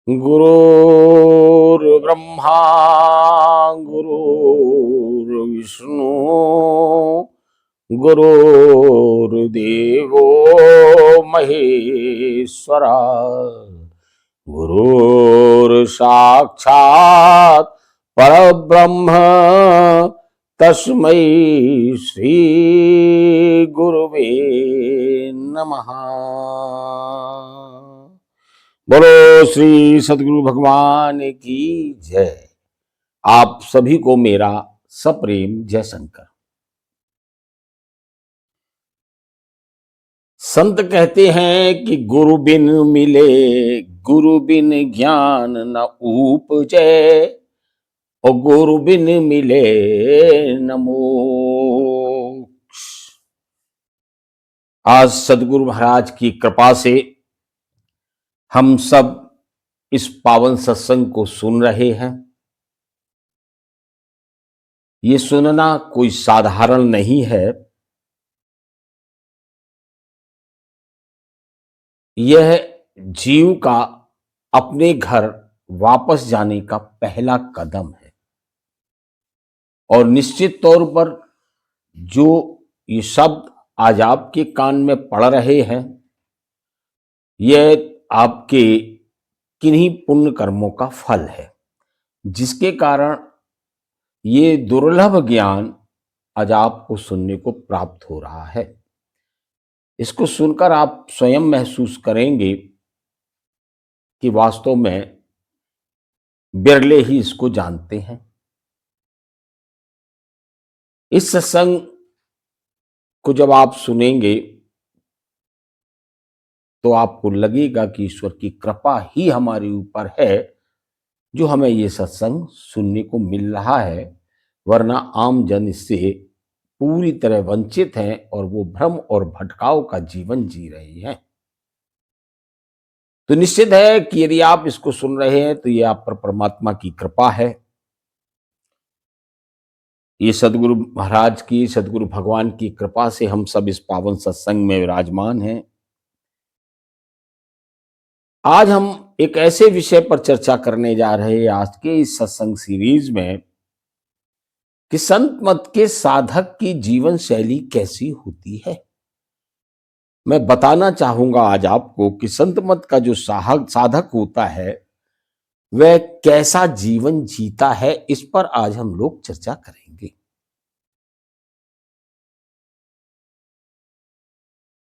गुरुर्ब्रह्मा गुरुर्विष्णु गुरुर्देवो महेश्वरा गुरुर्साक्षात् परब्रह्म तस्मै श्री गुरुवे नमः। बोलो श्री सद्गुरु भगवान की जय। आप सभी को मेरा सप्रेम जय शंकर। संत कहते हैं कि गुरु बिन मिले गुरु बिन ज्ञान न उपजे और गुरु बिन मिले न मोक्ष। आज सद्गुरु महाराज की कृपा से हम सब इस पावन सत्संग को सुन रहे हैं। ये सुनना कोई साधारण नहीं है। यह जीव का अपने घर वापस जाने का पहला कदम है और निश्चित तौर पर जो ये शब्द आज आपके कान में पड़ रहे हैं, यह आपके किन्हीं पुण्य कर्मों का फल है, जिसके कारण ये दुर्लभ ज्ञान आज आपको सुनने को प्राप्त हो रहा है। इसको सुनकर आप स्वयं महसूस करेंगे कि वास्तव में बिरले ही इसको जानते हैं। इस सत्संग को जब आप सुनेंगे तो आपको लगेगा कि ईश्वर की कृपा ही हमारे ऊपर है जो हमें ये सत्संग सुनने को मिल रहा है, वरना आम जन इससे पूरी तरह वंचित हैं और वो भ्रम और भटकाव का जीवन जी रहे हैं। तो निश्चित है कि यदि आप इसको सुन रहे हैं तो ये आप पर परमात्मा की कृपा है। ये सदगुरु महाराज की, सदगुरु भगवान की कृपा से हम सब इस पावन सत्संग में विराजमान हैं। आज हम एक ऐसे विषय पर चर्चा करने जा रहे हैं आज के इस सत्संग सीरीज में कि संत मत के साधक की जीवन शैली कैसी होती है। मैं बताना चाहूंगा आज आपको कि संत मत का जो साधक होता है वह कैसा जीवन जीता है, इस पर आज हम लोग चर्चा करेंगे।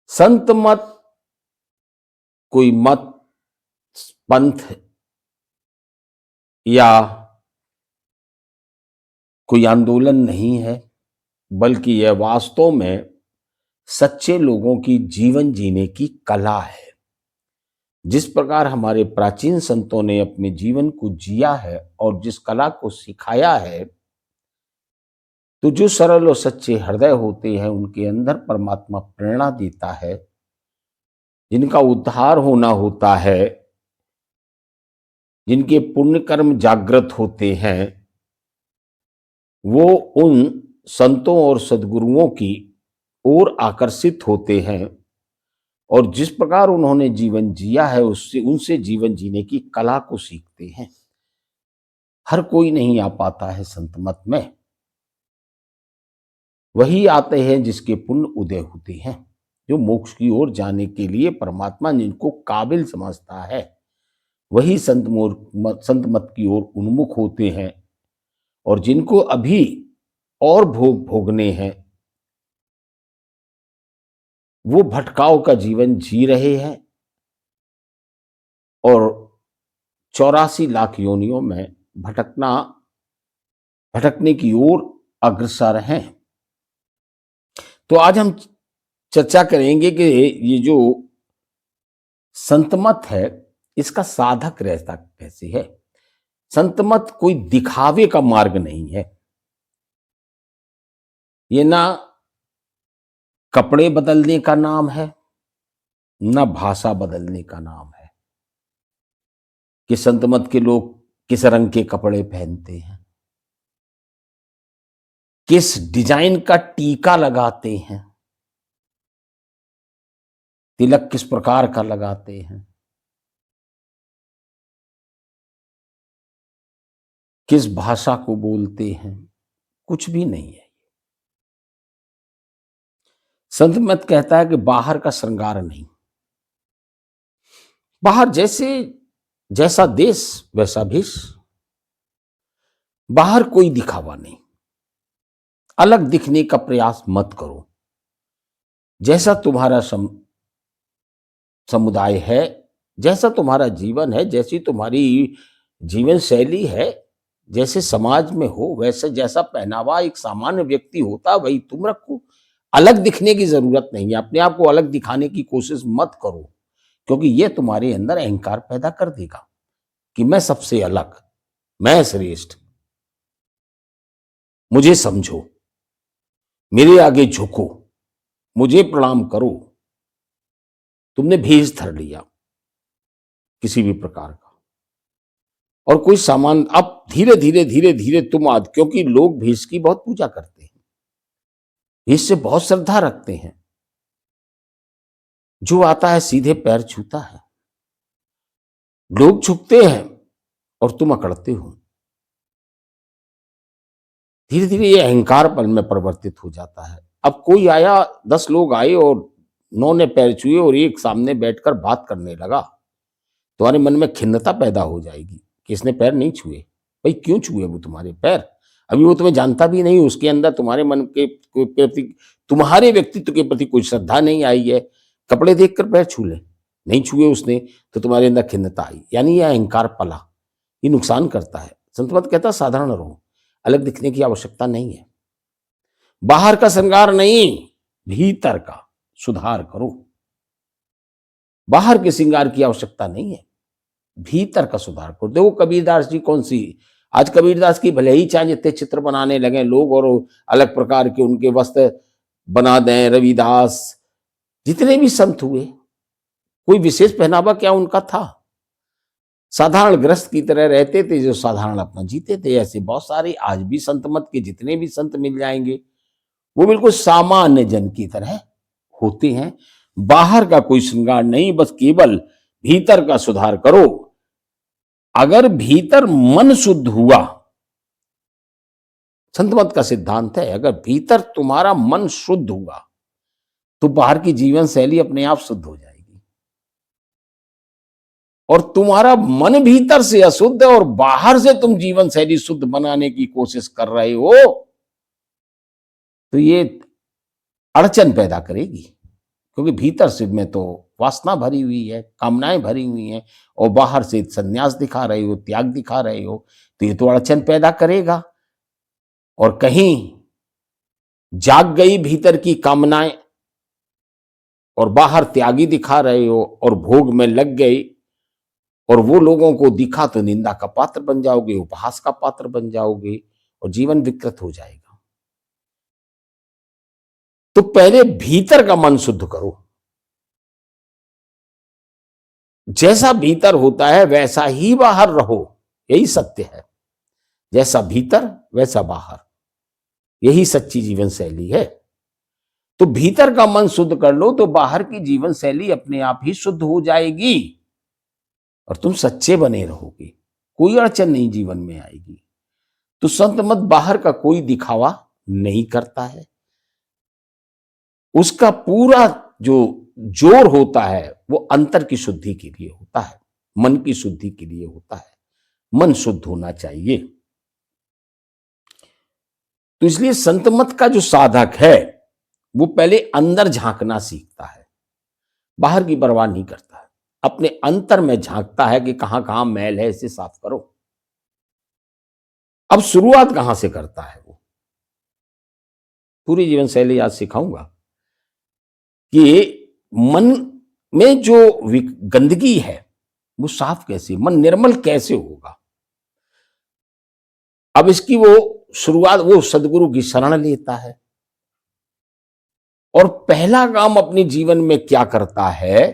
संत मत कोई मत, पंथ या कोई आंदोलन नहीं है, बल्कि यह वास्तव में सच्चे लोगों की जीवन जीने की कला है। जिस प्रकार हमारे प्राचीन संतों ने अपने जीवन को जिया है और जिस कला को सिखाया है, तो जो सरल और सच्चे हृदय होते हैं उनके अंदर परमात्मा प्रेरणा देता है। जिनका उद्धार होना होता है, जिनके पुण्य कर्म जागृत होते हैं, वो उन संतों और सद्गुरुओं की ओर आकर्षित होते हैं और जिस प्रकार उन्होंने जीवन जिया है उससे उनसे जीवन जीने की कला को सीखते हैं। हर कोई नहीं आ पाता है संत मत में। वही आते हैं जिसके पुण्य उदय होते हैं, जो मोक्ष की ओर जाने के लिए परमात्मा जिनको काबिल समझता है, वही संत मत की ओर उन्मुख होते हैं। और जिनको अभी और भोग भोगने हैं, वो भटकाव का जीवन जी रहे हैं और 84 लाख योनियों में भटकने की ओर अग्रसर हैं। तो आज हम चर्चा करेंगे कि ये जो संतमत है इसका साधक रहता कैसे है। संतमत कोई दिखावे का मार्ग नहीं है। ये ना कपड़े बदलने का नाम है, ना भाषा बदलने का नाम है कि संतमत के लोग किस रंग के कपड़े पहनते हैं, किस डिजाइन का टीका लगाते हैं, तिलक किस प्रकार का लगाते हैं। किस भाषा को बोलते हैं, कुछ भी नहीं है। संत मत कहता है कि बाहर का श्रृंगार नहीं, बाहर जैसे जैसा देश वैसा भेष, बाहर कोई दिखावा नहीं, अलग दिखने का प्रयास मत करो। जैसा तुम्हारा समुदाय है, जैसा तुम्हारा जीवन है, जैसी तुम्हारी जीवन शैली है, जैसे समाज में हो वैसे जैसा पहनावा एक सामान्य व्यक्ति होता वही तुम रखो। अलग दिखने की जरूरत नहीं है, अपने आप को अलग दिखाने की कोशिश मत करो, क्योंकि यह तुम्हारे अंदर अहंकार पैदा कर देगा कि मैं सबसे अलग, मैं श्रेष्ठ, मुझे समझो, मेरे आगे झुको, मुझे प्रणाम करो। तुमने भेष धर लिया किसी भी प्रकार का, और कोई सामान अब धीरे धीरे धीरे धीरे तुम आज, क्योंकि लोग भेष की बहुत पूजा करते हैं, भेष से बहुत श्रद्धा रखते हैं, जो आता है सीधे पैर छूता है, लोग झुकते हैं और तुम अकड़ते हो। धीरे धीरे ये अहंकार पल में परिवर्तित हो जाता है। अब कोई आया, 10 लोग आए और 9 ने पैर छुए और एक सामने बैठकर बात करने लगा, तुम्हारे मन में खिन्नता पैदा हो जाएगी कि इसने पैर नहीं छुए। भाई क्यों छुए वो तुम्हारे पैर? अभी वो तुम्हें जानता भी नहीं, उसके अंदर तुम्हारे मन के प्रति, तुम्हारे व्यक्तित्व के प्रति कोई श्रद्धा नहीं आई है। कपड़े देखकर पैर छू ले, नहीं छुए उसने तो तुम्हारे अंदर खिन्नता आई, यानी यह अहंकार पला, ये नुकसान करता है। संत मत कहता साधारण रहो, अलग दिखने की आवश्यकता नहीं है, बाहर का श्रृंगार नहीं, भीतर का सुधार करो। बाहर के श्रृंगार की आवश्यकता नहीं है, भीतर का सुधार करो। देखो कबीरदास जी कौन सी, आज कबीरदास की भले ही चाहे जितने चित्र बनाने लगे लोग और अलग प्रकार के उनके वस्त्र बना दें, रविदास, जितने भी संत हुए, कोई विशेष पहनावा क्या उनका था? साधारण ग्रस्त की तरह रहते थे, जो साधारण अपना जीते थे। ऐसे बहुत सारे आज भी संत मत के जितने भी संत मिल जाएंगे, वो बिल्कुल सामान्य जन की तरह होते हैं। बाहर का कोई श्रृंगार नहीं, बस केवल भीतर का सुधार करो। अगर भीतर मन शुद्ध हुआ, संत मत का सिद्धांत है, अगर भीतर तुम्हारा मन शुद्ध हुआ तो बाहर की जीवन शैली अपने आप शुद्ध हो जाएगी। और तुम्हारा मन भीतर से अशुद्ध है और बाहर से तुम जीवन शैली शुद्ध बनाने की कोशिश कर रहे हो, तो ये अड़चन पैदा करेगी, क्योंकि भीतर से में तो वासना भरी हुई है, कामनाएं भरी हुई हैं, और बाहर से संन्यास दिखा रहे हो, त्याग दिखा रहे हो, तो ये तो अड़चन पैदा करेगा। और कहीं जाग गई भीतर की कामनाएं और बाहर त्यागी दिखा रहे हो और भोग में लग गई, और वो लोगों को दिखा तो निंदा का पात्र बन जाओगे, उपहास का पात्र बन जाओगे और जीवन विकृत हो जाएगा। तो पहले भीतर का मन शुद्ध करो। जैसा भीतर होता है वैसा ही बाहर रहो, यही सत्य है। जैसा भीतर वैसा बाहर, यही सच्ची जीवन शैली है। तो भीतर का मन शुद्ध कर लो तो बाहर की जीवन शैली अपने आप ही शुद्ध हो जाएगी और तुम सच्चे बने रहोगे, कोई अड़चन नहीं जीवन में आएगी। तो संत मत बाहर का कोई दिखावा नहीं करता है, उसका पूरा जो जोर होता है वो अंतर की शुद्धि के लिए होता है, मन की शुद्धि के लिए होता है। मन शुद्ध होना चाहिए। तो इसलिए संत मत का जो साधक है वो पहले अंदर झांकना सीखता है, बाहर की परवाह नहीं करता है, अपने अंतर में झांकता है कि कहां कहां मैल है, इसे साफ करो। अब शुरुआत कहां से करता है वो, पूरी जीवन शैली आज सिखाऊंगा कि मन में जो गंदगी है वो साफ कैसे, मन निर्मल कैसे होगा। अब इसकी वो शुरुआत वो सदगुरु की शरण लेता है, और पहला काम अपने जीवन में क्या करता है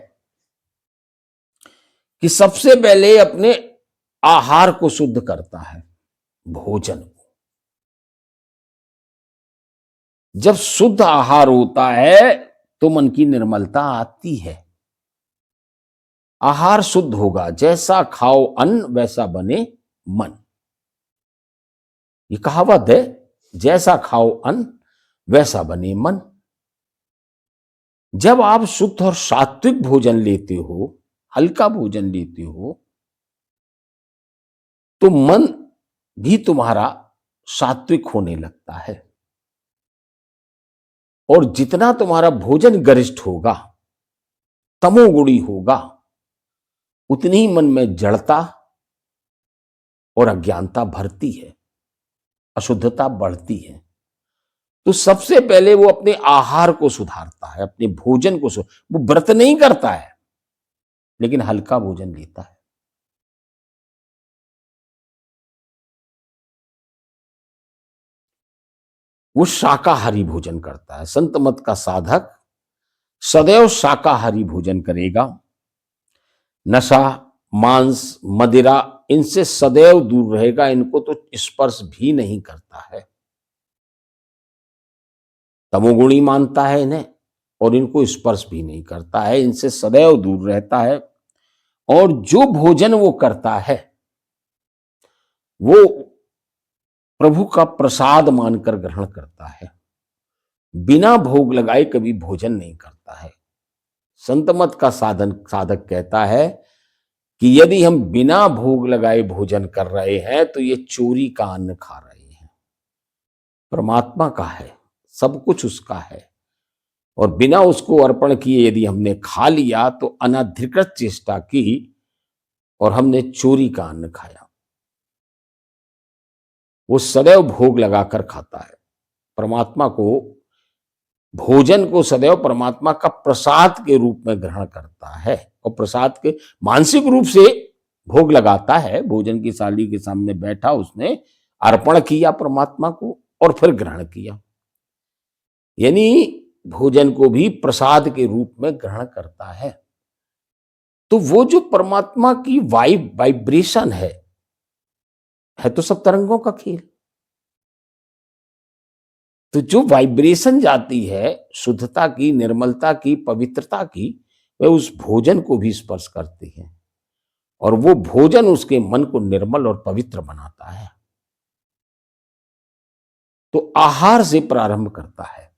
कि सबसे पहले अपने आहार को शुद्ध करता है, भोजन को। जब शुद्ध आहार होता है तो मन की निर्मलता आती है। आहार शुद्ध होगा, जैसा खाओ अन्न वैसा बने मन। ये कहावत है, जैसा खाओ अन्न वैसा बने मन। जब आप शुद्ध और सात्विक भोजन लेते हो, हल्का भोजन लेते हो, तो मन भी तुम्हारा सात्विक होने लगता है। और जितना तुम्हारा भोजन गरिष्ठ होगा, तमोगुणी होगा, उतनी ही मन में जड़ता और अज्ञानता भरती है, अशुद्धता बढ़ती है। तो सबसे पहले वो अपने आहार को सुधारता है, अपने भोजन को वो व्रत नहीं करता है, लेकिन हल्का भोजन लेता है। वो शाकाहारी भोजन करता है। संत मत का साधक सदैव शाकाहारी भोजन करेगा। नशा, मांस, मदिरा, इनसे सदैव दूर रहेगा। इनको तो स्पर्श भी नहीं करता है। तमोगुणी मानता है इन्हें और इनको स्पर्श भी नहीं करता है, इनसे सदैव दूर रहता है। और जो भोजन वो करता है वो प्रभु का प्रसाद मानकर ग्रहण करता है। बिना भोग लगाए कभी भोजन नहीं करता है। संत मत का साधक कहता है कि यदि हम बिना भोग लगाए भोजन कर रहे हैं तो ये चोरी का अन्न खा रहे हैं। परमात्मा का है, सब कुछ उसका है, और बिना उसको अर्पण किए यदि हमने खा लिया तो अनधिकृत चेष्टा की और हमने चोरी का अन्न खाया। वो सदैव भोग लगाकर खाता है। परमात्मा को, भोजन को सदैव परमात्मा का प्रसाद के रूप में ग्रहण करता है, और प्रसाद के मानसिक रूप से भोग लगाता है। भोजन की थाली के सामने बैठा, उसने अर्पण किया परमात्मा को और फिर ग्रहण किया, यानी भोजन को भी प्रसाद के रूप में ग्रहण करता है। तो वो जो परमात्मा की वाइब्रेशन है तो सब तरंगों का खेल। तो जो वाइब्रेशन जाती है शुद्धता की, निर्मलता की, पवित्रता की, वह उस भोजन को भी स्पर्श करती है, और वो भोजन उसके मन को निर्मल और पवित्र बनाता है। तो आहार से प्रारंभ करता है।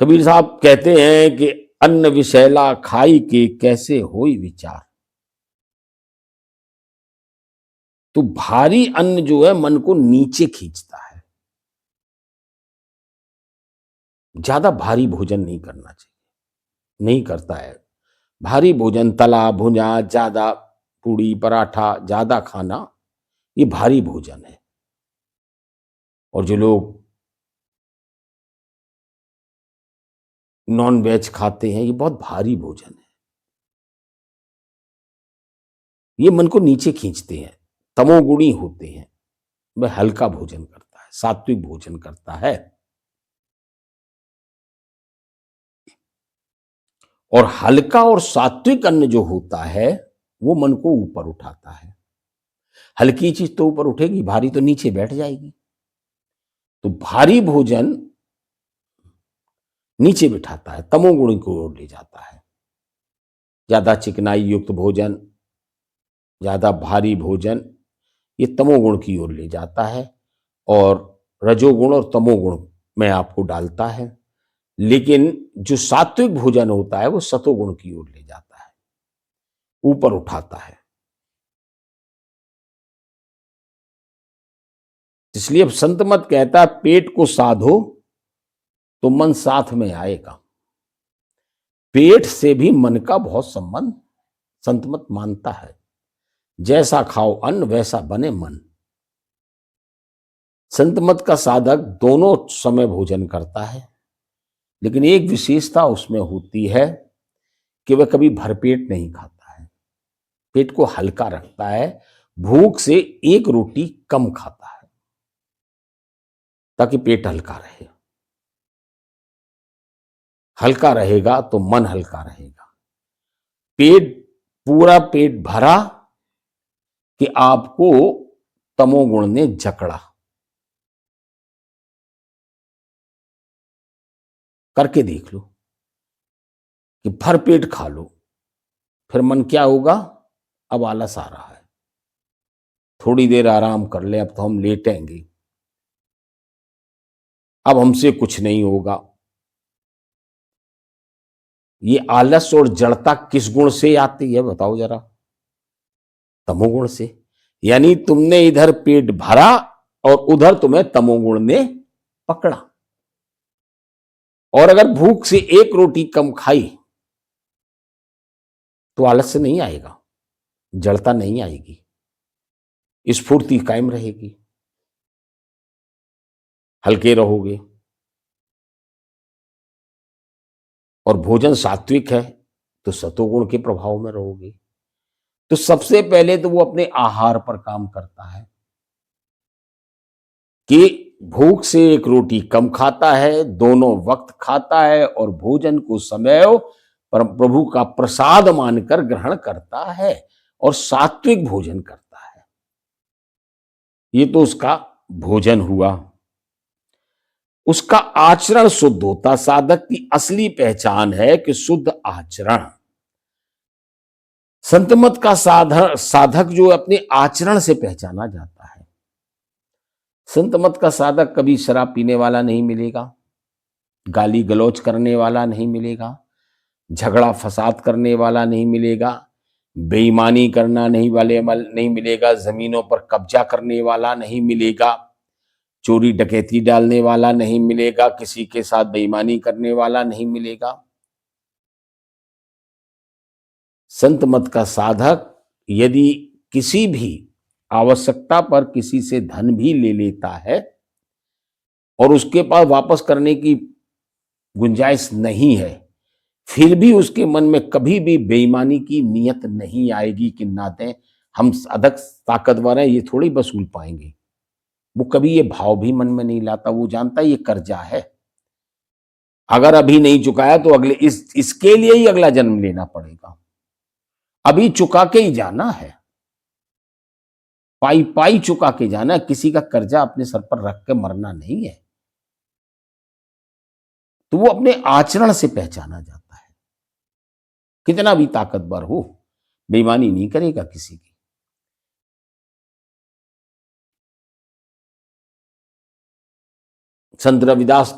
कबीर साहब कहते हैं कि अन्न विषैला खाई के कैसे होई विचार। तो भारी अन्न जो है मन को नीचे खींचता है। ज्यादा भारी भोजन नहीं करना चाहिए, नहीं करता है। भारी भोजन, तला भुना, ज्यादा पूड़ी पराठा ज्यादा खाना, ये भारी भोजन है। और जो लोग नॉन वेज खाते हैं, ये बहुत भारी भोजन है। ये मन को नीचे खींचते हैं, तमोगुणी होते हैं। वह हल्का भोजन करता है, सात्विक भोजन करता है। और हल्का और सात्विक अन्न जो होता है वो मन को ऊपर उठाता है। हल्की चीज तो ऊपर उठेगी, भारी तो नीचे बैठ जाएगी। तो भारी भोजन नीचे बिठाता है, तमोगुण की ओर ले जाता है। ज्यादा चिकनाई युक्त भोजन, ज्यादा भारी भोजन, ये तमोगुण की ओर ले जाता है और रजोगुण और तमोगुण में आपको डालता है। लेकिन जो सात्विक भोजन होता है वो सतोगुण की ओर ले जाता है, ऊपर उठाता है। इसलिए अब संत मत कहता है, पेट को साधो तो मन साथ में आएगा। पेट से भी मन का बहुत संबंध संत मत मानता है। जैसा खाओ अन्न वैसा बने मन। संत मत का साधक दोनों समय भोजन करता है, लेकिन एक विशेषता उसमें होती है कि वह कभी भरपेट नहीं खाता है। पेट को हल्का रखता है, भूख से एक रोटी कम खाता है ताकि पेट हल्का रहे। हल्का रहेगा तो मन हल्का रहेगा। पेट, पूरा पेट भरा कि आपको तमोगुण ने जकड़ा। करके देख लो कि भर पेट खा लो, फिर मन क्या होगा, अब आलस आ रहा है, थोड़ी देर आराम कर ले, अब तो हम लेटेंगे, अब हमसे कुछ नहीं होगा। ये आलस और जड़ता किस गुण से आती है बताओ जरा? तमोगुण से। यानी तुमने इधर पेट भरा और उधर तुम्हें तमोगुण ने पकड़ा। और अगर भूख से एक रोटी कम खाई तो आलस्य नहीं आएगा, जड़ता नहीं आएगी, स्फूर्ति कायम रहेगी, हल्के रहोगे। और भोजन सात्विक है तो सतोगुण के प्रभाव में रहोगे। तो सबसे पहले तो वो अपने आहार पर काम करता है कि भूख से एक रोटी कम खाता है, दोनों वक्त खाता है और भोजन को समय परम प्रभु का प्रसाद मानकर ग्रहण करता है और सात्विक भोजन करता है। ये तो उसका भोजन हुआ। उसका आचरण शुद्ध होता। साधक की असली पहचान है कि शुद्ध आचरण। संत मत का साधक जो अपने आचरण से पहचाना जाता है। संत मत का साधक कभी शराब पीने वाला नहीं मिलेगा, गाली गलौज करने वाला नहीं मिलेगा, झगड़ा फसाद करने वाला नहीं मिलेगा, बेईमानी करना नहीं मिलेगा, जमीनों पर कब्जा करने वाला नहीं मिलेगा, चोरी डकैती डालने वाला नहीं मिलेगा, किसी के साथ बेईमानी करने वाला नहीं मिलेगा। संत मत का साधक यदि किसी भी आवश्यकता पर किसी से धन भी ले लेता है और उसके पास वापस करने की गुंजाइश नहीं है, फिर भी उसके मन में कभी भी बेईमानी की नीयत नहीं आएगी कि ना दें, हम अधिक ताकतवर हैं, ये थोड़ी वसूल पाएंगे। वो कभी ये भाव भी मन में नहीं लाता। वो जानता है ये कर्जा है, अगर अभी नहीं चुकाया तो अगले इसके लिए ही अगला जन्म लेना पड़ेगा, अभी चुका के ही जाना है, पाई पाई चुका के जाना है। किसी का कर्जा अपने सर पर रख के मरना नहीं है। तो वो अपने आचरण से पहचाना जाता है। कितना भी ताकतवर हो, बेईमानी नहीं करेगा किसी की। संत रविदास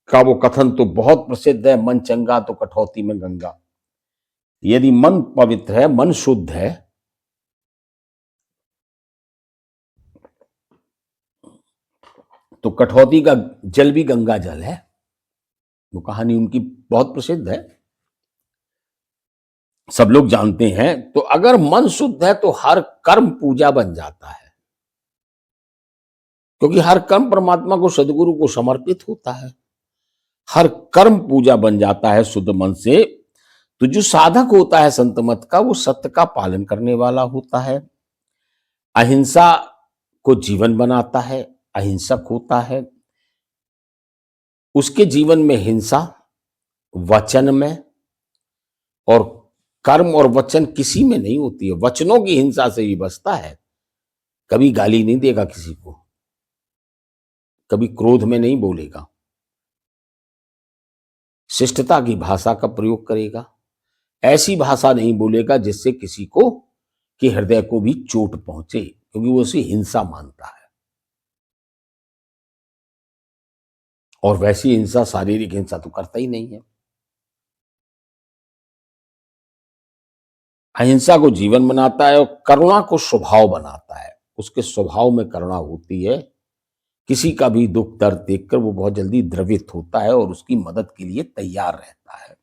का वो कथन तो बहुत प्रसिद्ध है, मन चंगा तो कठौती में गंगा। यदि मन पवित्र है, मन शुद्ध है, तो कठौती का जल भी गंगा जल है। वो कहानी उनकी बहुत प्रसिद्ध है, सब लोग जानते हैं। तो अगर मन शुद्ध है तो हर कर्म पूजा बन जाता है, क्योंकि हर कर्म परमात्मा को, सदगुरु को समर्पित होता है। हर कर्म पूजा बन जाता है शुद्ध मन से। तो जो साधक होता है संत मत का, वो सत्य का पालन करने वाला होता है, अहिंसा को जीवन बनाता है, अहिंसक होता है। उसके जीवन में हिंसा वचन में और कर्म और वचन किसी में नहीं होती है। वचनों की हिंसा से ही बचता है। कभी गाली नहीं देगा किसी को, कभी क्रोध में नहीं बोलेगा, शिष्टता की भाषा का प्रयोग करेगा। ऐसी भाषा नहीं बोलेगा जिससे किसी को के हृदय को भी चोट पहुंचे, क्योंकि वो उसे हिंसा मानता है। और वैसी हिंसा, शारीरिक हिंसा तो करता ही नहीं है। अहिंसा को जीवन बनाता है और करुणा को स्वभाव बनाता है। उसके स्वभाव में करुणा होती है। किसी का भी दुख दर्द देखकर वो बहुत जल्दी द्रवित होता है और उसकी मदद के लिए तैयार रहता है।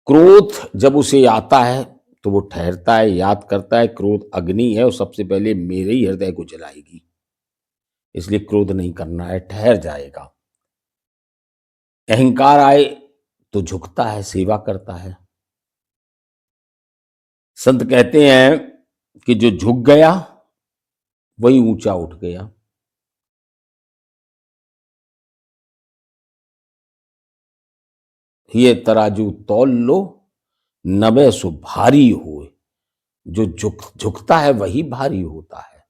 क्रोध जब उसे आता है तो वो ठहरता है, याद करता है क्रोध अग्नि है और सबसे पहले मेरे ही हृदय को जलाएगी, इसलिए क्रोध नहीं करना है, ठहर जाएगा। अहंकार आए तो झुकता है, सेवा करता है। संत कहते हैं कि जो झुक गया वही ऊंचा उठ गया। ये तराजू तौल लो, नबे सो भारी होए। जो झुकता है वही भारी होता है,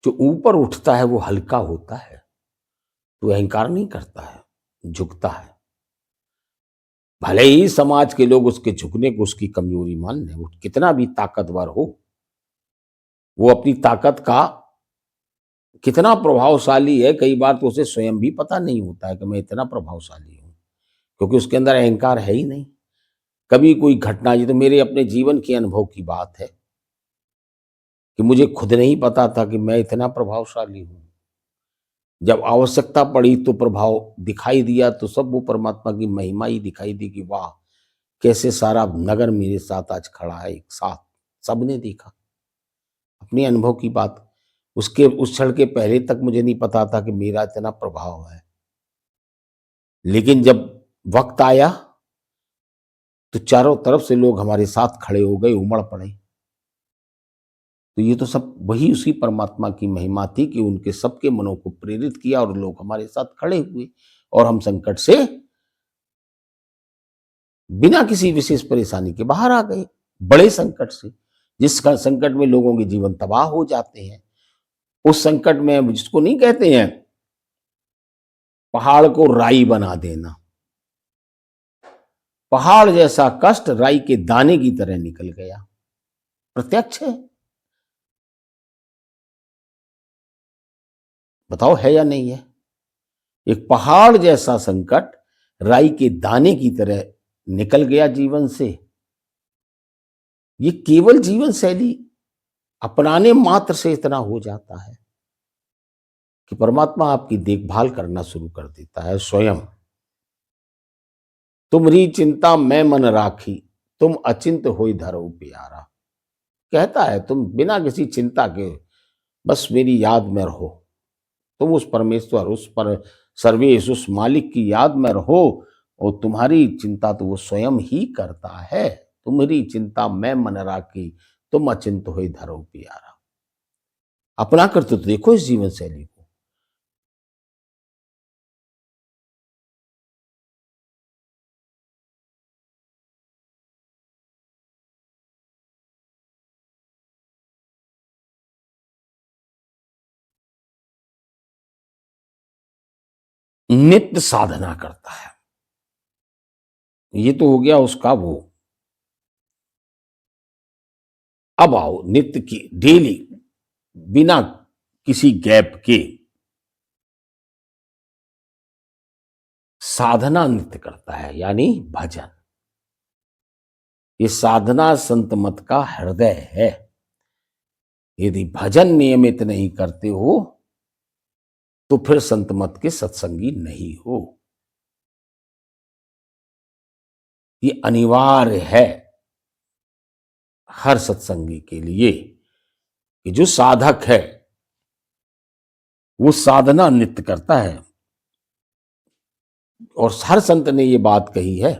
जो ऊपर उठता है वो हल्का होता है। तो अहंकार नहीं करता है, झुकता है। भले ही समाज के लोग उसके झुकने को उसकी कमजोरी मान लें, वो कितना भी ताकतवर हो, वो अपनी ताकत का कितना प्रभावशाली है, कई बार तो उसे स्वयं भी पता नहीं होता है कि मैं इतना प्रभावशाली हूं, क्योंकि उसके अंदर अहंकार है ही नहीं। कभी कोई घटना, ये तो मेरे अपने जीवन के अनुभव की बात है कि मुझे खुद नहीं पता था कि मैं इतना प्रभावशाली हूं। जब आवश्यकता पड़ी तो प्रभाव दिखाई दिया, तो सब वो परमात्मा की महिमा ही दिखाई दी कि वाह, कैसे सारा नगर मेरे साथ आज खड़ा है एक साथ। सबने देखा, अपने अनुभव की बात। उसके उस क्षण के पहले तक मुझे नहीं पता था कि मेरा इतना प्रभाव है, लेकिन जब वक्त आया तो चारों तरफ से लोग हमारे साथ खड़े हो गए, उमड़ पड़े। तो ये तो सब वही उसी परमात्मा की महिमा थी कि उनके सबके मनों को प्रेरित किया और लोग हमारे साथ खड़े हुए, और हम संकट से बिना किसी विशेष परेशानी के बाहर आ गए। बड़े संकट से, जिस संकट में लोगों के जीवन तबाह हो जाते हैं, उस संकट में, जिसको नहीं कहते हैं पहाड़ को राई बना देना, पहाड़ जैसा कष्ट राई के दाने की तरह निकल गया। प्रत्यक्ष है, बताओ है या नहीं है? एक पहाड़ जैसा संकट राई के दाने की तरह निकल गया जीवन से। ये केवल जीवन शैली अपनाने मात्र से इतना हो जाता है कि परमात्मा आपकी देखभाल करना शुरू कर देता है स्वयं। तुमरी चिंता मैं मन राखी, तुम अचिंत होई धरो प्यारा। कहता है तुम बिना किसी चिंता के बस मेरी याद में रहो, तुम उस परमेश्वर, उस पर सर्वेश, उस मालिक की याद में रहो, और तुम्हारी चिंता तो वो स्वयं ही करता है। तुम्हारी चिंता मैं मन राखी, तुम अचिंत होई धरो प्यारा। अपना कर तो देखो इस जीवन शैली को। नित्य साधना करता है, ये तो हो गया उसका वो। अब आओ नित्य की, डेली, बिना किसी गैप के साधना नित्य करता है, यानी भजन। ये साधना संत मत का हृदय है। यदि भजन नियमित नहीं करते हो तो फिर संत मत के सत्संगी नहीं हो। ये अनिवार्य है हर सत्संगी के लिए कि जो साधक है वो साधना नित्य करता है। और हर संत ने ये बात कही है।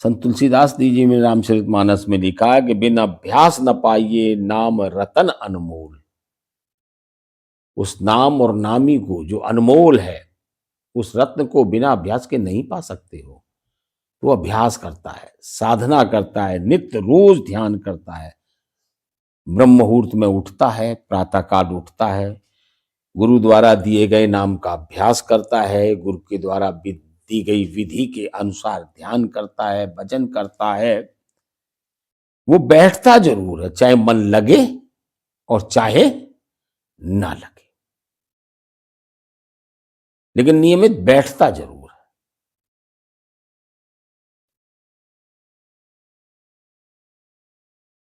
संत तुलसीदास जी ने रामचरितमानस में लिखा है कि बिन अभ्यास न पाइए नाम रतन अनमोल। उस नाम और नामी को जो अनमोल है, उस रत्न को बिना अभ्यास के नहीं पा सकते हो। तो अभ्यास करता है, साधना करता है, नित्य रोज ध्यान करता है, ब्रह्म मुहूर्त में उठता है, प्रातः काल उठता है, गुरु द्वारा दिए गए नाम का अभ्यास करता है, गुरु के द्वारा दी गई विधि के अनुसार ध्यान करता है, भजन करता है। वो बैठता जरूर है, चाहे मन लगे और चाहे ना लगे, लेकिन नियमित बैठता जरूर है।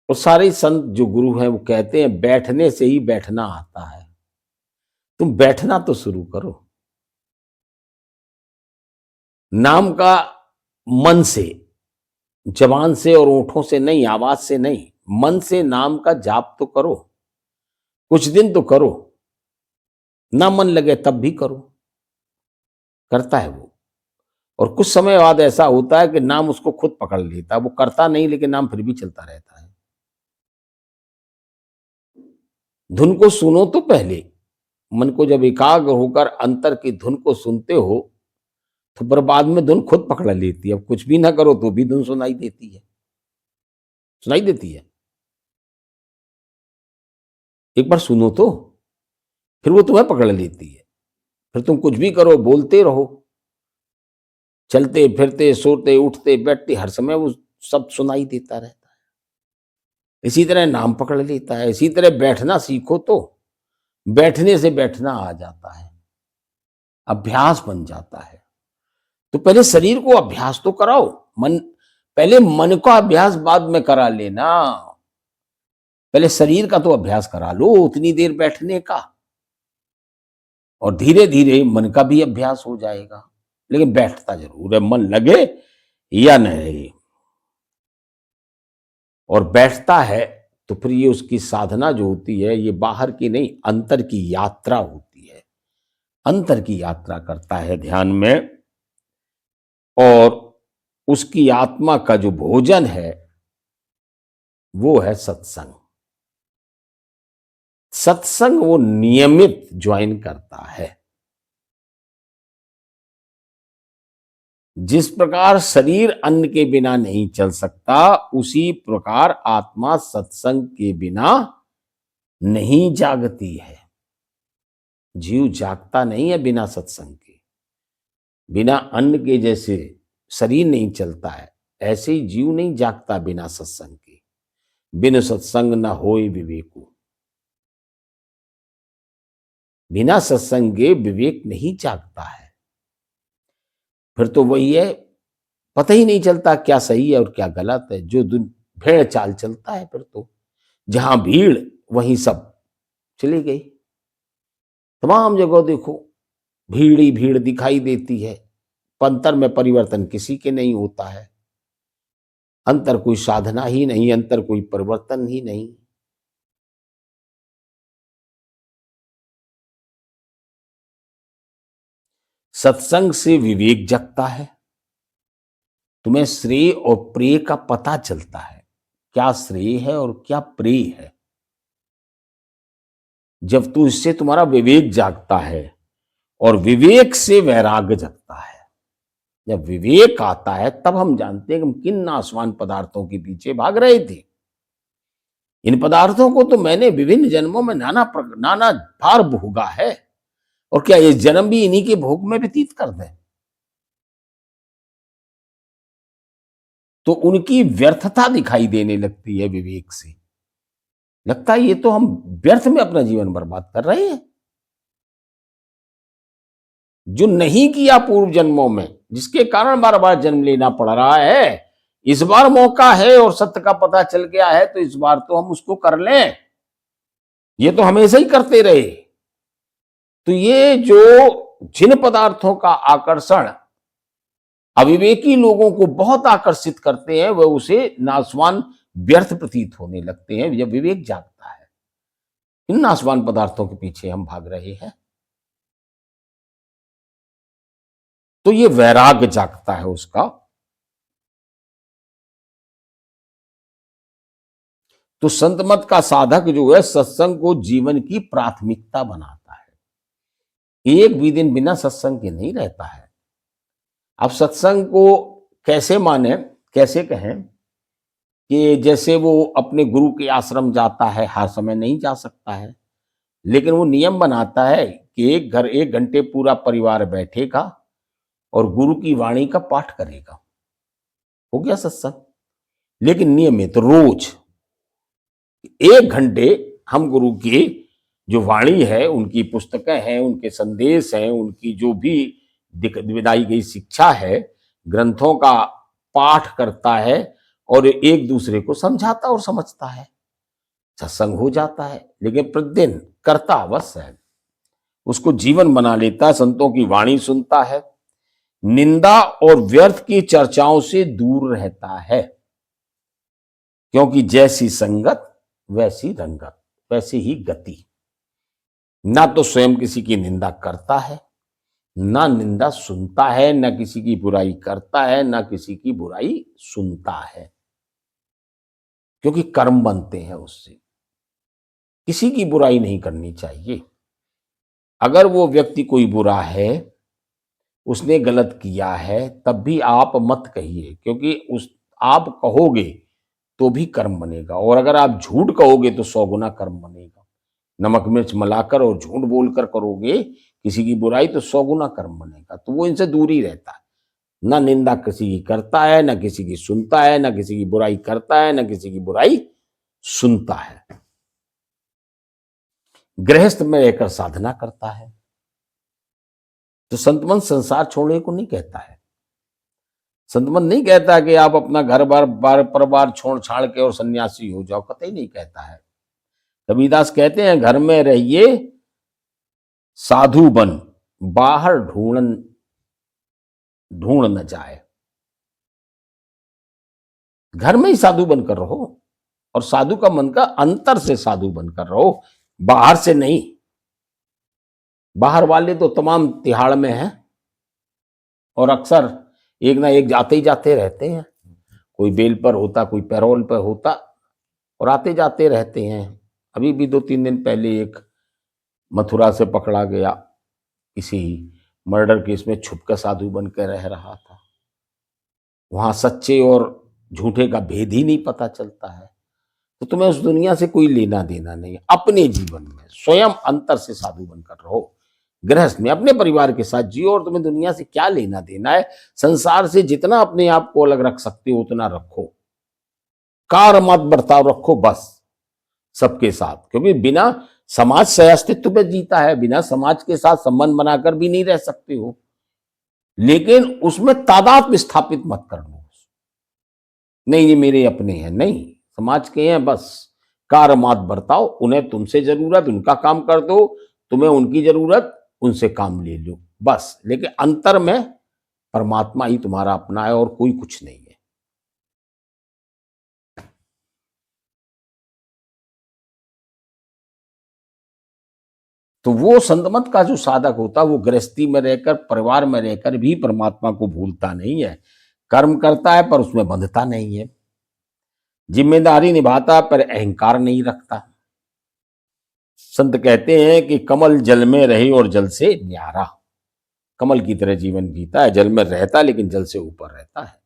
और सारे संत जो गुरु हैं वो कहते हैं बैठने से ही बैठना आता है। तुम बैठना तो शुरू करो। नाम का मन से, जबान से और ओंठों से नहीं, आवाज से नहीं, मन से नाम का जाप तो करो। कुछ दिन तो करो, ना मन लगे तब भी करो, करता है वो। और कुछ समय बाद ऐसा होता है कि नाम उसको खुद पकड़ लेता है, वो करता नहीं लेकिन नाम फिर भी चलता रहता है। धुन को सुनो तो पहले, मन को जब एकाग्र होकर अंतर की धुन को सुनते हो तो पर बाद में धुन खुद पकड़ लेती है। अब कुछ भी ना करो तो भी धुन सुनाई देती है, सुनाई देती है। एक बार सुनो तो, फिर वो तुम्हें पकड़ लेती है। फिर तुम कुछ भी करो, बोलते रहो, चलते फिरते सोते उठते बैठते हर समय वो सब सुनाई देता रहता है। इसी तरह नाम पकड़ लेता है। इसी तरह बैठना सीखो तो बैठने से बैठना आ जाता है, अभ्यास बन जाता है। तो पहले शरीर को अभ्यास तो कराओ। मन पहले मन का अभ्यास बाद में करा लेना। पहले शरीर का तो अभ्यास करा लो उतनी देर बैठने का, और धीरे धीरे मन का भी अभ्यास हो जाएगा। लेकिन बैठता जरूर है, मन लगे या नहीं। और बैठता है तो फिर ये उसकी साधना जो होती है ये बाहर की नहीं, अंतर की यात्रा होती है। अंतर की यात्रा करता है ध्यान में, और उसकी आत्मा का जो भोजन है वो है सत्संग। सत्संग वो नियमित ज्वाइन करता है। जिस प्रकार शरीर अन्न के बिना नहीं चल सकता, उसी प्रकार आत्मा सत्संग के बिना नहीं जागती है। जीव जागता नहीं है बिना सत्संग के। बिना अन्न के जैसे शरीर नहीं चलता है, ऐसे ही जीव नहीं जागता बिना सत्संग के। बिन सत्संग न होए विवेकु। बिना सत्संग के विवेक नहीं जागता है। फिर तो वही है, पता ही नहीं चलता क्या सही है और क्या गलत है। जो भेड़ चाल चलता है, फिर तो जहां भीड़ वहीं सब चली गई। तमाम जगह देखो भीड़ ही भीड़ दिखाई देती है। अंतर में परिवर्तन किसी के नहीं होता है। अंतर कोई साधना ही नहीं, अंतर कोई परिवर्तन ही नहीं। सत्संग से विवेक जगता है। तुम्हें श्रेय और प्रेय का पता चलता है, क्या श्रेय है और क्या प्रेय है। जब तू इससे तुम्हारा विवेक जागता है, और विवेक से वैराग्य जगता है। जब विवेक आता है तब हम जानते हैं कि हम किन नाशवान पदार्थों के पीछे भाग रहे थे। इन पदार्थों को तो मैंने विभिन्न जन्मों में नाना भार भोगा है, और क्या ये जन्म भी इन्हीं के भोग में व्यतीत कर दें। तो उनकी व्यर्थता दिखाई देने लगती है विवेक से। लगता है ये तो हम व्यर्थ में अपना जीवन बर्बाद कर रहे हैं। जो नहीं किया पूर्व जन्मों में, जिसके कारण बार बार जन्म लेना पड़ रहा है, इस बार मौका है और सत्य का पता चल गया है तो इस बार तो हम उसको कर लें। ये तो हमेशा ही करते रहे। तो ये जो जिन पदार्थों का आकर्षण अविवेकी लोगों को बहुत आकर्षित करते हैं, वह उसे नाशवान व्यर्थ प्रतीत होने लगते हैं जब विवेक जागता है। इन नाशवान पदार्थों के पीछे हम भाग रहे हैं। तो ये वैराग्य जागता है उसका। तो संत मत का साधक जो है सत्संग को जीवन की प्राथमिकता बनाता है। एक भी दिन बिना सत्संग के नहीं रहता है। अब सत्संग को कैसे माने, कैसे कहें कि जैसे वो अपने गुरु के आश्रम जाता है, हर समय नहीं जा सकता है, लेकिन वो नियम बनाता है कि एक घंटे पूरा परिवार बैठेगा और गुरु की वाणी का पाठ करेगा। हो गया सत्संग। लेकिन नियमित रोज 1 घंटे हम गुरु की जो वाणी है, उनकी पुस्तकें हैं, उनके संदेश हैं, उनकी जो भी विदाई गई शिक्षा है, ग्रंथों का पाठ करता है और एक दूसरे को समझाता और समझता है। सत्संग हो जाता है। लेकिन प्रतिदिन करता अवश्य है, उसको जीवन बना लेता है, संतों की वाणी सुनता है, निंदा और व्यर्थ की चर्चाओं से दूर रहता है। क्योंकि जैसी संगत वैसी रंगत, वैसी ही गति। ना तो स्वयं किसी की निंदा करता है, ना निंदा सुनता है, ना किसी की बुराई करता है, ना किसी की बुराई सुनता है। क्योंकि कर्म बनते हैं उससे। किसी की बुराई नहीं करनी चाहिए। अगर वो व्यक्ति कोई बुरा है, उसने गलत किया है, तब भी आप मत कहिए, क्योंकि उस आप कहोगे तो भी कर्म बनेगा, और अगर आप झूठ कहोगे तो 100 गुना कर्म बनेगा। नमक मिर्च मिलाकर और झूठ बोलकर करोगे किसी की बुराई तो 100 गुना कर्म बनेगा। तो वो इनसे दूर ही रहता है। ना निंदा किसी की करता है, ना किसी की सुनता है, ना किसी की बुराई करता है, ना किसी की बुराई सुनता है। गृहस्थ में रहकर साधना करता है। तो संतमन संसार छोड़ने को नहीं कहता है। संतमन नहीं कहता कि आप अपना घर बार परिवार छोड़ छाड़ के और सन्यासी हो जाओ, कतई नहीं कहता है। कबीरदास कहते हैं घर में रहिए साधु बन, बाहर ढूंढ न जाए। घर में ही साधु बनकर रहो, और साधु का मन का अंतर से साधु बनकर रहो, बाहर से नहीं। बाहर वाले तो तमाम तिहाड़ में हैं और अक्सर एक ना एक जाते ही जाते रहते हैं। कोई बेल पर होता, कोई पैरोल पर होता, और आते जाते रहते हैं। अभी भी 2-3 दिन पहले एक मथुरा से पकड़ा गया, किसी मर्डर केस में छुपकर साधु बन के रह रहा था। वहां सच्चे और झूठे का भेद ही नहीं पता चलता है। तो तुम्हें उस दुनिया से कोई लेना देना नहीं है। अपने जीवन में स्वयं अंतर से साधु बनकर रहो, गृहस्थ में अपने परिवार के साथ जियो, और तुम्हें दुनिया से क्या लेना देना है। संसार से जितना अपने आप को अलग रख सकते हो उतना रखो, कार मत बर्ताव रखो बस सबके साथ, क्योंकि बिना समाज से अस्तित्व में जीता है, बिना समाज के साथ संबंध बनाकर भी नहीं रह सकते हो। लेकिन उसमें तादाद स्थापित मत कर लो, नहीं ये मेरे अपने हैं, नहीं समाज के हैं बस। कार मत बरताओ, उन्हें तुमसे जरूरत उनका काम कर दो, तुम्हें उनकी जरूरत उनसे काम ले लो बस। लेकिन अंतर में परमात्मा ही तुम्हारा अपना है और कोई कुछ नहीं है। तो वो संतमत का जो साधक होता है वो गृहस्थी में रहकर, परिवार में रहकर भी परमात्मा को भूलता नहीं है। कर्म करता है पर उसमें बंधता नहीं है, जिम्मेदारी निभाता पर अहंकार नहीं रखता। संत कहते हैं कि कमल जल में रहे और जल से न्यारा। कमल की तरह जीवन जीता है, जल में रहता लेकिन जल से ऊपर रहता है,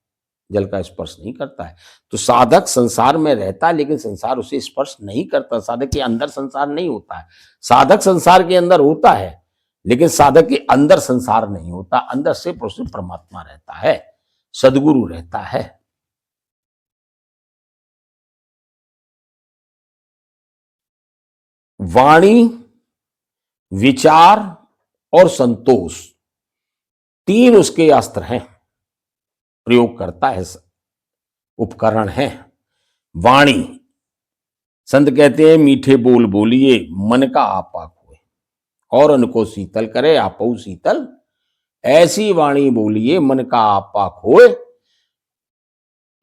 जल का स्पर्श नहीं करता है। तो साधक संसार में रहता है लेकिन संसार उसे स्पर्श नहीं करता। साधक के अंदर संसार नहीं होता है, साधक संसार के अंदर होता है लेकिन साधक के अंदर संसार नहीं होता। अंदर से परमात्मा रहता है, सदगुरु रहता है। वाणी, विचार और संतोष, 3 उसके अस्त्र हैं, प्रयोग करता है, उपकरण है। वाणी, संत कहते हैं मीठे बोल बोलिए मन का आपा खोए, और उनको शीतल करे आपऊ शीतल। ऐसी वाणी बोलिए मन का आपा खोए,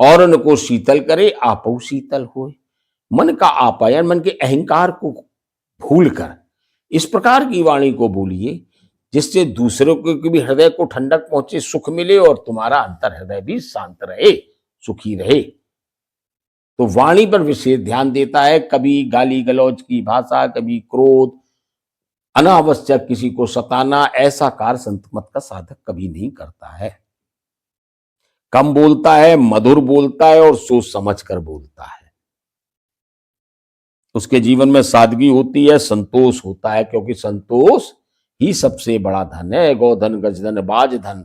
और उनको शीतल करे आपऊ शीतल होए। मन का आपा यानी मन के अहंकार को भूलकर इस प्रकार की वाणी को बोलिए जिससे दूसरों के भी हृदय को ठंडक पहुंचे, सुख मिले, और तुम्हारा अंतर हृदय भी शांत रहे, सुखी रहे। तो वाणी पर विशेष ध्यान देता है। कभी गाली गलौज की भाषा, कभी क्रोध, अनावश्यक किसी को सताना, ऐसा कार्य संत मत का साधक कभी नहीं करता है। कम बोलता है, मधुर बोलता है और सोच समझ कर बोलता है। उसके जीवन में सादगी होती है, संतोष होता है, क्योंकि संतोष ही सबसे बड़ा धन है। गोधन गजधन बाज धन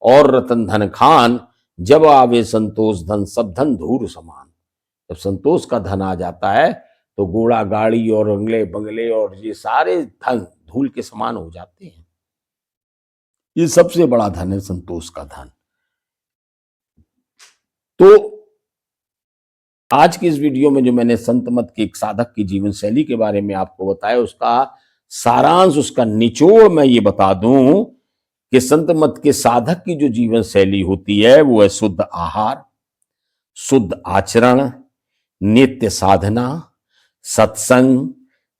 और रतन धन खान, जब आवे संतोष धन सब धन धूर समान। जब संतोष का धन आ जाता है तो घोड़ा गाड़ी और अंगले बंगले और ये सारे धन धूल के समान हो जाते हैं। ये सबसे बड़ा धन है संतोष का धन। तो आज की इस वीडियो में जो मैंने संत मत के एक साधक की जीवन शैली के बारे में आपको बताया, उसका सारांश, उसका निचोड़ मैं ये बता दूं कि संत मत के साधक की जो जीवन शैली होती है वो है शुद्ध आहार, शुद्ध आचरण, नित्य साधना, सत्संग,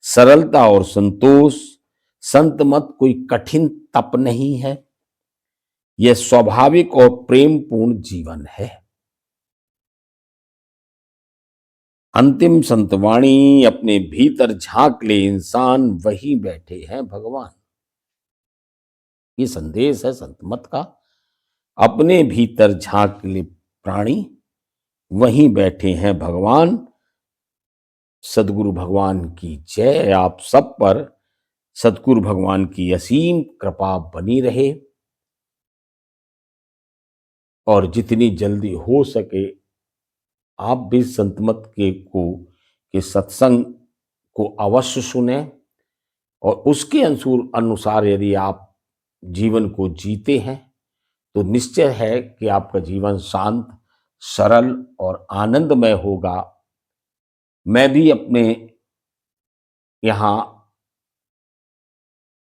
सरलता और संतोष। संत मत कोई कठिन तप नहीं है, यह स्वाभाविक और प्रेम पूर्ण जीवन है। अंतिम संतवाणी, अपने भीतर झांक ले इंसान, वही बैठे हैं भगवान। ये संदेश है संत मत का। अपने भीतर झांक ले प्राणी, वहीं बैठे हैं भगवान। सदगुरु भगवान की जय। आप सब पर सदगुरु भगवान की असीम कृपा बनी रहे। और जितनी जल्दी हो सके आप भी संतमत के सत्संग को अवश्य सुने, और उसके अनुसार यदि आप जीवन को जीते हैं तो निश्चय है कि आपका जीवन शांत, सरल और आनंदमय होगा। मैं भी अपने यहाँ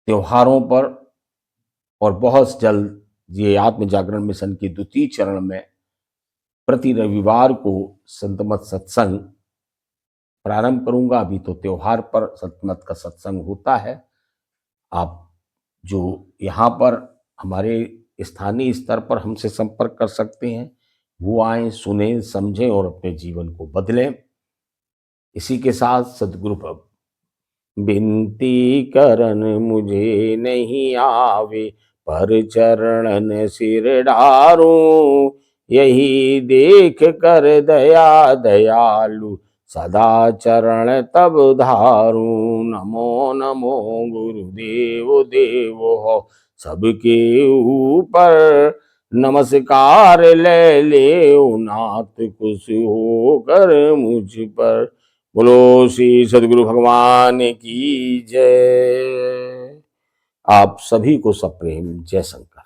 त्योहारों पर और बहुत जल्द ये आत्म जागरण मिशन के द्वितीय चरण में प्रति रविवार को संतमत सत्संग प्रारंभ करूंगा। अभी तो त्योहार पर संतमत का सत्संग होता है। आप जो यहाँ पर हमारे स्थानीय स्तर पर हमसे संपर्क कर सकते हैं, वो आए, सुने, समझें और अपने जीवन को बदलें। इसी के साथ सदगुरु बिनती करन मुझे नहीं आवे, पर चरणन सिर डारूं, यही देख कर दया दयालु, सदा चरण तब धारूं। नमो नमो गुरुदेव देव हो सबके ऊपर, नमस्कार ले ले नाथ खुश होकर मुझ पर। बोलो श्री सदगुरु भगवान की जय। आप सभी को सप्रेम जय शंकर।